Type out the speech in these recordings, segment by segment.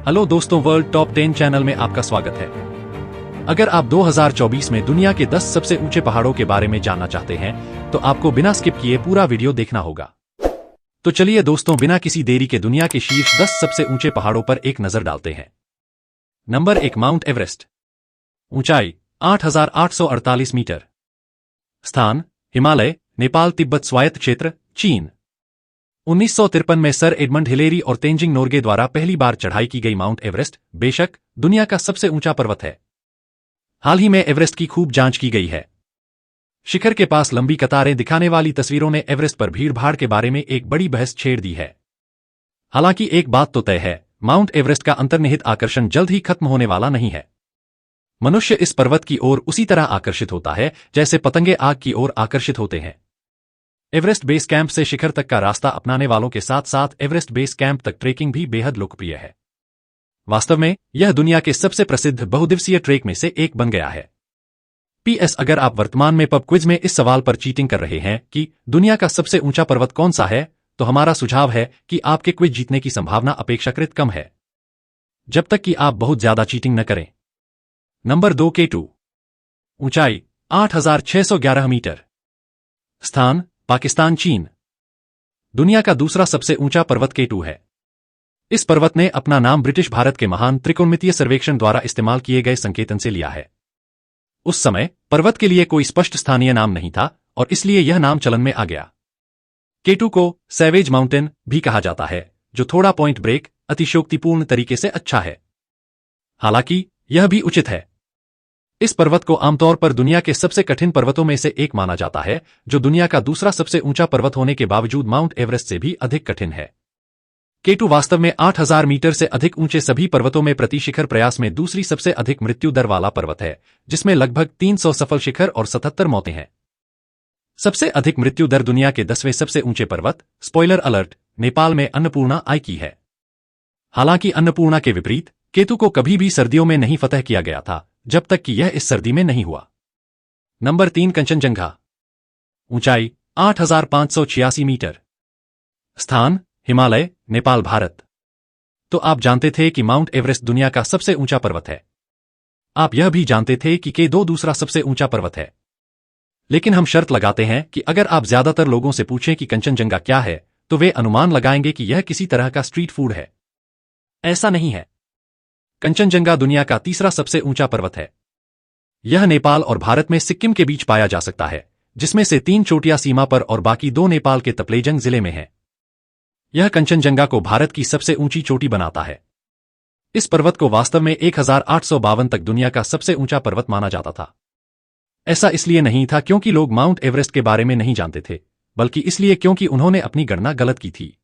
Hello दोस्तों, world top 10 channel में आपका स्वागत है। अगर आप 2024 में दुनिया के 10 सबसे ऊंचे पहाड़ों के बारे में जानना चाहते हैं तो आपको बिना स्किप किए पूरा वीडियो देखना होगा। तो चलिए दोस्तों, बिना किसी देरी के दुनिया के शीर्ष 10 सबसे ऊंचे पहाड़ों पर एक नजर डालते हैं। Number 1, mount Everest. ऊंचाई 8,848 मीटर। स्थान हिमालय, नेपाल तिब्बत स्वायत्त क्षेत्र, चीन। 1953 में सर एडमंड हिलेरी और तेंजिंग नोर्गे द्वारा पहली बार चढ़ाई की गई माउंट एवरेस्ट बेशक दुनिया का सबसे ऊंचा पर्वत है। हाल ही में एवरेस्ट की खूब जांच की गई है। शिखर के पास लंबी कतारें दिखाने वाली तस्वीरों ने एवरेस्ट पर भीड़-भाड़ के बारे में एक बड़ी बहस छेड़ दी है। हालांकि एक बात तो तय है, माउंट एवरेस्ट का अंतर्निहित आकर्षण जल्द ही खत्म होने वाला नहीं है। मनुष्य इस पर्वत की ओर उसी तरह आकर्षित होता है जैसे पतंगे आग की ओर आकर्षित होते हैं। एवरेस्ट बेस कैंप से शिखर तक का रास्ता अपनाने वालों के साथ साथ एवरेस्ट बेस कैंप तक ट्रेकिंग भी बेहद लोकप्रिय है। वास्तव में यह दुनिया के सबसे प्रसिद्ध बहुदिवसीय ट्रेक में से एक बन गया है। पीएस, अगर आप वर्तमान में पब क्विज में इस सवाल पर चीटिंग कर रहे हैं कि दुनिया का सबसे ऊंचा पर्वत कौन सा है, तो हमारा सुझाव है कि आपके क्विज जीतने की संभावना अपेक्षाकृत कम है, जब तक कि आप बहुत ज्यादा चीटिंग न करें। Number 2, K2। ऊंचाई 8,611 मीटर। स्थान पाकिस्तान, चीन। दुनिया का दूसरा सबसे ऊंचा पर्वत K2 है। इस पर्वत ने अपना नाम ब्रिटिश भारत के महान त्रिकोणमितीय सर्वेक्षण द्वारा इस्तेमाल किए गए संकेतन से लिया है। उस समय पर्वत के लिए कोई स्पष्ट स्थानीय नाम नहीं था और इसलिए यह नाम चलन में आ गया। K2 को सैवेज माउंटेन भी कहा जाता है, जो थोड़ा पॉइंट ब्रेक अतिशयोक्तिपूर्ण तरीके से अच्छा है। हालांकि यह भी उचित है। इस पर्वत को आमतौर पर दुनिया के सबसे कठिन पर्वतों में से एक माना जाता है, जो दुनिया का दूसरा सबसे ऊंचा पर्वत होने के बावजूद माउंट एवरेस्ट से भी अधिक कठिन है। K2 वास्तव में 8,000 मीटर से अधिक ऊंचे सभी पर्वतों में प्रति शिखर प्रयास में दूसरी सबसे अधिक मृत्यु दर वाला पर्वत है, जिसमें लगभग 300 सफल शिखर और 77 मौतें हैं। सबसे अधिक मृत्यु दर दुनिया के 10वें सबसे ऊंचे पर्वत, स्पॉइलर अलर्ट, नेपाल में अन्नपूर्णा आई की है। हालांकि अन्नपूर्णा के विपरीत K2 को कभी भी सर्दियों में नहीं फतह किया गया था, जब तक कि यह इस सर्दी में नहीं हुआ। नंबर 3, कंचनजंगा। ऊंचाई 8,586 मीटर। स्थान हिमालय, नेपाल, भारत। तो आप जानते थे कि माउंट एवरेस्ट दुनिया का सबसे ऊंचा पर्वत है। आप यह भी जानते थे कि K2 दूसरा सबसे ऊंचा पर्वत है। लेकिन हम शर्त लगाते हैं कि अगर आप ज्यादातर लोगों से पूछें कि कंचनजंगा क्या है, तो वे अनुमान लगाएंगे कि यह किसी तरह का स्ट्रीट फूड है। ऐसा नहीं है। कंचनजंगा दुनिया का तीसरा सबसे ऊंचा पर्वत है। यह नेपाल और भारत में सिक्किम के बीच पाया जा सकता है, जिसमें से 3 चोटियां सीमा पर और बाकी 2 नेपाल के तप्लेजंग जिले में हैं। यह कंचनजंगा को भारत की सबसे ऊंची चोटी बनाता है। इस पर्वत को वास्तव में 1852 तक दुनिया का सबसे ऊंचा पर्वत माना जाता था। ऐसा इसलिए नहीं था क्योंकि लोग माउंट एवरेस्ट के बारे में नहीं जानते थे, बल्कि इसलिए क्योंकि उन्होंने अपनी गणना गलत की थी।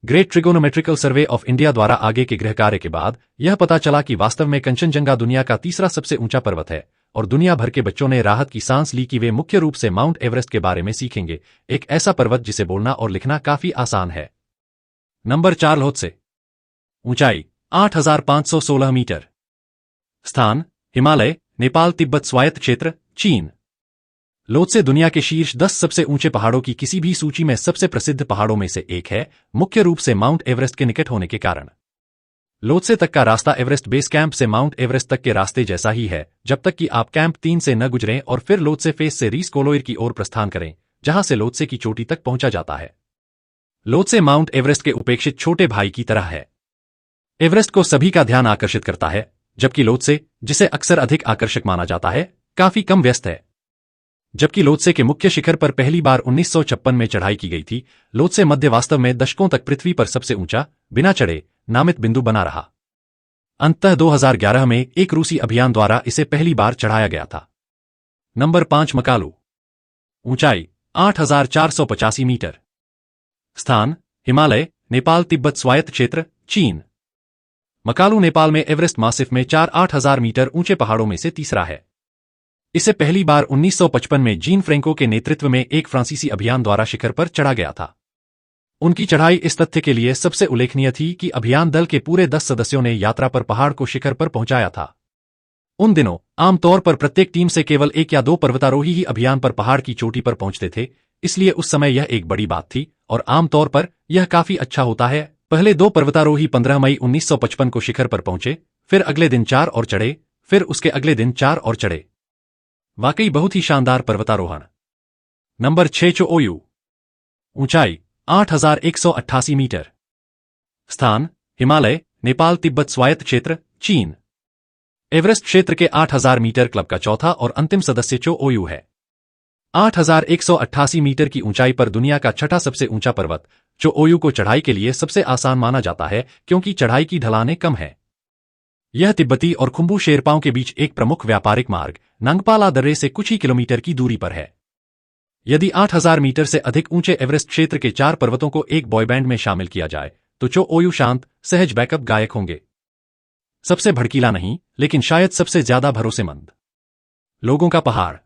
Great trigonometrical survey of India द्वारा आगे के गृह कार्य के बाद यह पता चला कि वास्तव में कंचनजंगा दुनिया का तीसरा सबसे ऊंचा पर्वत है, और दुनिया भर के बच्चों ने राहत की सांस ली कि वे मुख्य रूप से माउंट एवरेस्ट के बारे में सीखेंगे, एक ऐसा पर्वत जिसे बोलना और लिखना काफी आसान है। नंबर 4, ल्होत्से। ऊंचाई 8,516 मीटर। स्थान हिमालय, नेपाल तिब्बत स्वायत्त क्षेत्र, चीन। ल्होत्से दुनिया के शीर्ष 10 सबसे ऊंचे पहाड़ों की किसी भी सूची में सबसे प्रसिद्ध पहाड़ों में से एक है, मुख्य रूप से माउंट एवरेस्ट के निकट होने के कारण। ल्होत्से तक का रास्ता एवरेस्ट बेस कैंप से माउंट एवरेस्ट तक के रास्ते जैसा ही है, जब तक कि आप कैंप 3 से न गुजरें और फिर ल्होत्से फेस से रीस कोलोइर की ओर प्रस्थान करें, जहां से ल्होत्से की चोटी तक पहुंचा जाता है। ल्होत्से माउंट एवरेस्ट के उपेक्षित छोटे भाई की तरह है। एवरेस्ट को सभी का ध्यान आकर्षित करता है, जबकि ल्होत्से, जिसे अक्सर अधिक आकर्षक माना जाता है, काफी कम व्यस्त है। जबकि ल्होत्से के मुख्य शिखर पर पहली बार 1956 में चढ़ाई की गई थी, ल्होत्से मध्य वास्तव में दशकों तक पृथ्वी पर सबसे ऊंचा, बिना चढ़े, नामित बिंदु बना रहा। अंततः 2011 में एक रूसी अभियान द्वारा इसे पहली बार चढ़ाया गया था। नंबर 5, मकालू। ऊंचाई 8,485 मीटर। स्थान हिमालय, नेपाल तिब्बत स्वायत्त क्षेत्र, चीन। मकालू नेपाल में एवरेस्ट मासिफ में 8,000 मीटर ऊंचे पहाड़ों में से तीसरा है। इसे पहली बार 1955 में जीन फ्रैंको के नेतृत्व में एक फ्रांसीसी अभियान द्वारा शिखर पर चढ़ा गया था। उनकी चढ़ाई इस तथ्य के लिए सबसे उल्लेखनीय थी कि अभियान दल के पूरे 10 सदस्यों ने यात्रा पर पहाड़ को शिखर पर पहुंचाया था। उन दिनों आमतौर पर प्रत्येक टीम से केवल 1 या 2 पर्वतारोही ही अभियान पर पहाड़ की चोटी पर पहुंचते थे, इसलिए उस समय यह एक बड़ी बात थी, और आमतौर पर यह काफी अच्छा होता है पहले दो पर्वतारोही 15 मई 1955 को शिखर पर पहुंचे, फिर अगले दिन 4 और चढ़े, फिर उसके अगले दिन 4 और चढ़े। वाकई बहुत ही शानदार पर्वतारोहण। नंबर 6 चोओयू। ऊंचाई 8188 मीटर। स्थान हिमालय, नेपाल तिब्बत स्वायत्त क्षेत्र, चीन। एवरेस्ट क्षेत्र के 8000 मीटर क्लब का चौथा और अंतिम सदस्य चोओयू है। 8188 मीटर की ऊंचाई पर दुनिया का छठा सबसे ऊंचा पर्वत चोओयू को चढ़ाई के लिए सबसे आसान माना जाता है क्योंकि चढ़ाई की ढलानें कम है। यह तिब्बती और खुम्बू शेरपाओं के बीच एक प्रमुख व्यापारिक मार्ग नंगपाला दर्रे से कुछ ही किलोमीटर की दूरी पर है। यदि 8000 मीटर से अधिक ऊंचे एवरेस्ट क्षेत्र के 4 पर्वतों को एक बॉयबैंड में शामिल किया जाए तो चोओयू शांत, सहज बैकअप गायक होंगे। सबसे भड़कीला नहीं, लेकिन शायद सबसे ज्यादा भरोसेमंद। लोगों का पहाड़।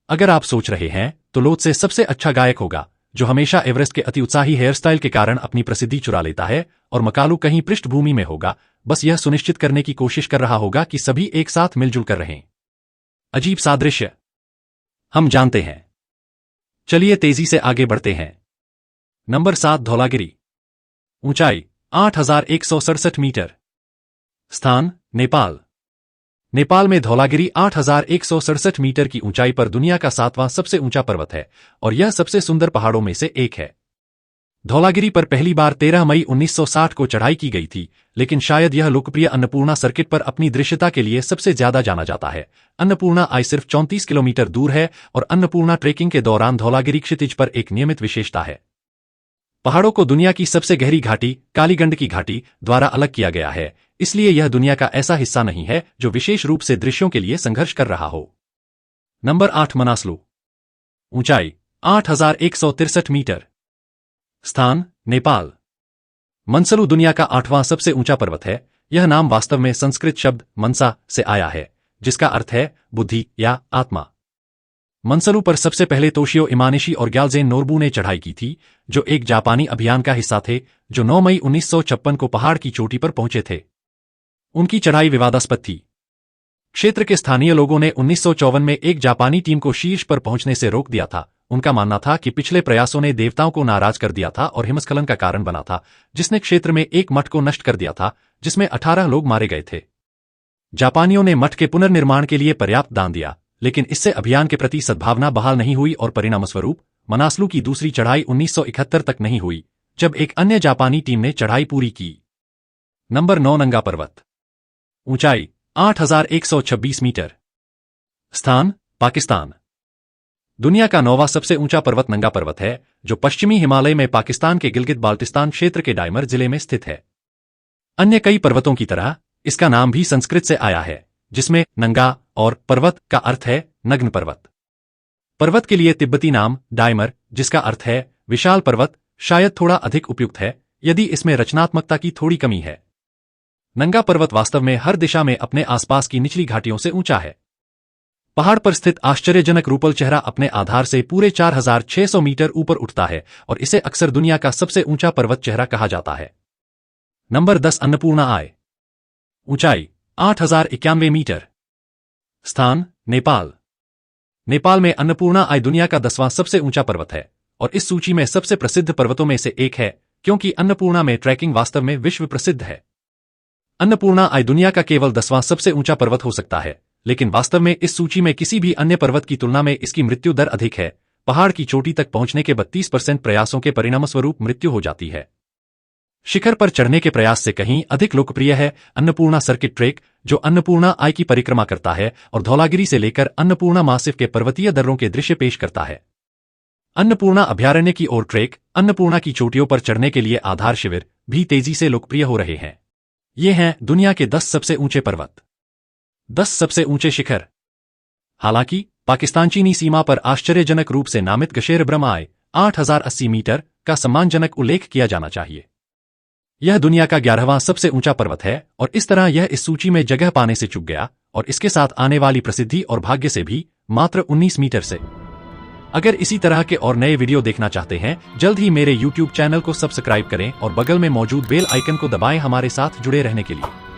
अगर आप सोच रहे हैं तो लोत्से सबसे अच्छा गायक होगा, जो हमेशा एवरेस्ट के अति उत्साही हेयरस्टाइल के कारण अपनी प्रसिद्धि चुरा लेता है, और मकालू कहीं पृष्ठभूमि में होगा, बस यह सुनिश्चित करने की कोशिश कर रहा होगा कि सभी एक साथ मिलजुल कर रहें। अजीब सादृश्य। हम जानते हैं। चलिए तेजी से आगे बढ़ते हैं। नंबर 7 धौलागिरी। ऊंचाई 8167 मीटर। स्थान नेपाल। नेपाल में धौलागिरी 8167 मीटर की ऊंचाई पर दुनिया का 7वां सबसे ऊंचा पर्वत है और यह सबसे सुंदर पहाड़ों में से एक है। धौलागिरी पर पहली बार 13 मई 1960 को चढ़ाई की गई थी, लेकिन शायद यह लोकप्रिय अन्नपूर्णा सर्किट पर अपनी दृश्यता के लिए सबसे ज्यादा जाना जाता है। अन्नपूर्णा आई सिर्फ 34 किलोमीटर दूर है और अन्नपूर्णा ट्रेकिंग के दौरान धौलागिरी क्षितिज पर एक नियमित विशेषता है। पहाड़ों को दुनिया की सबसे गहरी घाटी कालीगंड की घाटी द्वारा अलग किया गया है, इसलिए यह दुनिया का ऐसा हिस्सा नहीं है जो विशेष रूप से दृश्यों के लिए संघर्ष कर रहा हो। नंबर 8 मनासलू। ऊंचाई 8163 मीटर। स्थान नेपाल। मनसलू दुनिया का 8वां सबसे ऊंचा पर्वत है। यह नाम वास्तव में संस्कृत शब्द मनसा से आया है, जिसका अर्थ है बुद्धि या आत्मा। मनसलू पर सबसे पहले तोशियो इमानेशी और ग्याल्जेन नोरबू ने चढ़ाई की थी, जो एक जापानी अभियान का हिस्सा थे, जो 9 मई 1956 को पहाड़ की चोटी पर पहुंचे थे। उनकी चढ़ाई विवादास्पद थी। क्षेत्र के स्थानीय लोगों ने 1954 में एक जापानी टीम को शीर्ष पर पहुंचने से रोक दिया था। उनका मानना था कि पिछले प्रयासों ने देवताओं को नाराज कर दिया था और हिमस्खलन का कारण बना था, जिसने क्षेत्र में एक मठ को नष्ट कर दिया था, जिसमें 18 लोग मारे गए थे। जापानियों ने मठ के पुनर्निर्माण के लिए पर्याप्त दान दिया, लेकिन इससे अभियान के प्रति सद्भावना बहाल नहीं हुई और परिणामस्वरूप मनासलू की दूसरी चढ़ाई 1971 तक नहीं हुई, जब एक अन्य जापानी टीम ने चढ़ाई पूरी की। नंबर 9 नंगा पर्वत। ऊंचाई 8126 मीटर। स्थान पाकिस्तान। दुनिया का 9वां सबसे ऊंचा पर्वत नंगा पर्वत है, जो पश्चिमी हिमालय में पाकिस्तान के गिलगित बाल्टिस्तान क्षेत्र के डायमर जिले में स्थित है। अन्य कई पर्वतों की तरह इसका नाम भी संस्कृत से आया है, जिसमें नंगा और पर्वत का अर्थ है नग्न पर्वत। पर्वत के लिए तिब्बती नाम डायमर, जिसका अर्थ है विशाल पर्वत, शायद थोड़ा अधिक उपयुक्त है, यदि इसमें रचनात्मकता की थोड़ी कमी है। नंगा पर्वत वास्तव में हर दिशा में अपने आसपास की निचली घाटियों से ऊंचा है। पहाड़ पर स्थित आश्चर्यजनक रूपल चेहरा अपने आधार से पूरे 4600 मीटर ऊपर उठता है और इसे अक्सर दुनिया का सबसे ऊंचा पर्वत चेहरा कहा जाता है। नंबर 10 अन्नपूर्णा आय। ऊंचाई 8091 मीटर। स्थान नेपाल। नेपाल में अन्नपूर्णा आय दुनिया का 10वां सबसे ऊंचा पर्वत है और इस सूची में सबसे प्रसिद्ध पर्वतों में से एक है, क्योंकि अन्नपूर्णा में ट्रैकिंग वास्तव में विश्व प्रसिद्ध है। अन्नपूर्णा आय दुनिया का केवल 10वां सबसे ऊंचा पर्वत हो सकता है, लेकिन वास्तव में इस सूची में किसी भी अन्य पर्वत की तुलना में इसकी मृत्यु दर अधिक है। पहाड़ की चोटी तक पहुंचने के 32% प्रयासों के परिणामस्वरूप मृत्यु हो जाती है। शिखर पर चढ़ने के प्रयास से कहीं अधिक लोकप्रिय है अन्नपूर्णा सर्किट ट्रेक, जो अन्नपूर्णा आय की परिक्रमा करता है और धौलागिरी से लेकर अन्नपूर्णा मासिफ के पर्वतीय दर्रों के दृश्य पेश करता है। अन्नपूर्णा अभयारण्य की ओर ट्रेक अन्नपूर्णा की चोटियों पर चढ़ने के लिए आधार शिविर भी तेजी से लोकप्रिय हो रहे हैं। ये हैं दुनिया के 10 सबसे ऊंचे पर्वत। 10 सबसे ऊंचे शिखर। हालांकि पाकिस्तान चीनी सीमा पर आश्चर्यजनक रूप से नामित गशेर ब्रह्म आय 8080 मीटर का सम्मानजनक उल्लेख किया जाना चाहिए। यह दुनिया का 11वां सबसे ऊंचा पर्वत है और इस तरह यह इस सूची में जगह पाने से चूक गया, और इसके साथ आने वाली प्रसिद्धि और भाग्य से भी मात्र 19 मीटर से। अगर इसी तरह के और नए वीडियो देखना चाहते हैं, जल्द ही मेरे YouTube चैनल को सब्सक्राइब करें और बगल में मौजूद बेल आइकन को दबाएं हमारे साथ जुड़े रहने के लिए।